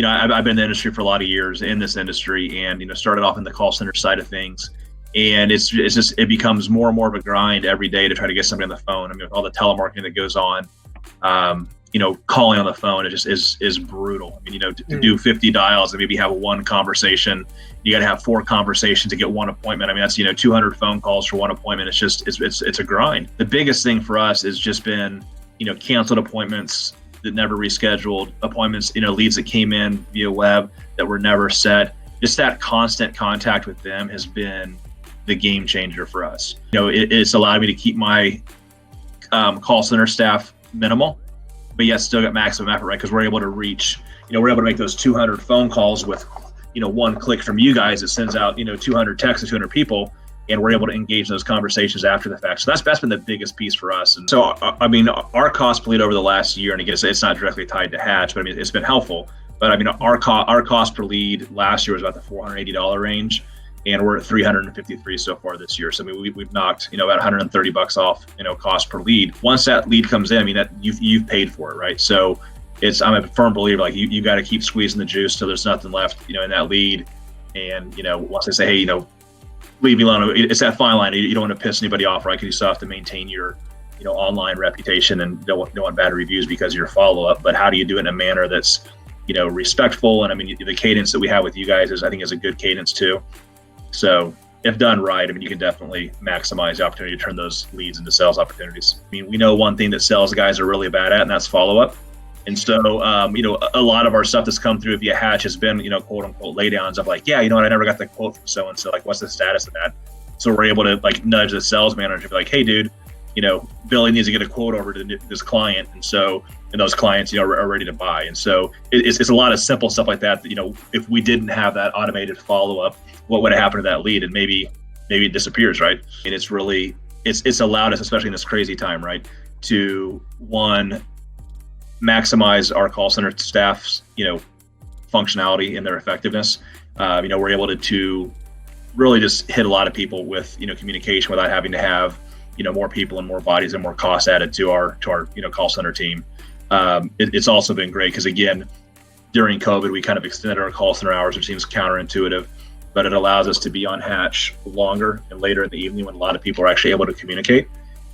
I've been in the industry for a lot of years in this industry, and started off in the call center side of things, and it becomes more and more of a grind every day to try to get somebody on the phone. I mean, with all the telemarketing that goes on, calling on the phone is brutal. I mean, to do 50 dials and maybe have one conversation, you got to have 4 conversations to get one appointment. I mean, that's 200 phone calls for one appointment. It's a grind. The biggest thing for us has just been canceled appointments that never rescheduled, appointments, leads that came in via web that were never set. Just that constant contact with them has been the game changer for us. It's allowed me to keep my call center staff minimal, but yet still got maximum effort, right? Because we're able to reach, we're able to make those 200 phone calls with, one click from you guys that sends out, 200 texts to 200 people, and we're able to engage those conversations after the fact. So that's been the biggest piece for us. And so, I mean, our cost per lead over the last year, and again, it's not directly tied to Hatch, but I mean, it's been helpful. But I mean, our cost per lead last year was about the $480 range, and we're at $353 so far this year. So I mean, we've knocked about $130 off cost per lead. Once that lead comes in, I mean, that you've paid for it, right? So I'm a firm believer, like you got to keep squeezing the juice till there's nothing left in that lead. And once they say, hey, leave me alone, it's that fine line. You don't want to piss anybody off, right? Because you still have to maintain your online reputation and don't want bad reviews because of your follow-up. But how do you do it in a manner that's respectful? And I mean, the cadence that we have with you guys is a good cadence too. So if done right, I mean, you can definitely maximize the opportunity to turn those leads into sales opportunities. I mean, we know one thing that sales guys are really bad at, and that's follow-up. And so, a lot of our stuff that's come through via Hatch has been, quote unquote, laydowns of like, yeah, I never got the quote from so-and-so, like, what's the status of that? So we're able to like nudge the sales manager to be like, hey, dude, Billy needs to get a quote over to this client. And those clients, are ready to buy. And so it's a lot of simple stuff like that, if we didn't have that automated follow-up, what would have happened to that lead? And maybe it disappears, right? And it's allowed us, especially in this crazy time, right, to maximize our call center staff's, functionality and their effectiveness. We're able to really just hit a lot of people with, communication without having to have, more people and more bodies and more costs added to our call center team. It's also been great because, again, during COVID, we kind of extended our call center hours, which seems counterintuitive, but it allows us to be on Hatch longer and later in the evening when a lot of people are actually able to communicate.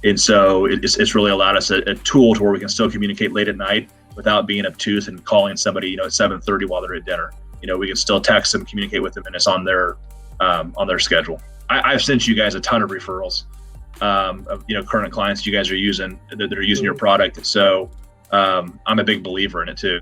And so it's really allowed us a tool to where we can still communicate late at night without being obtuse and calling somebody, at 7:30 while they're at dinner. We can still text them, communicate with them, and it's on their schedule. I've sent you guys a ton of referrals of current clients you guys are using that are using your product. So I'm a big believer in it too.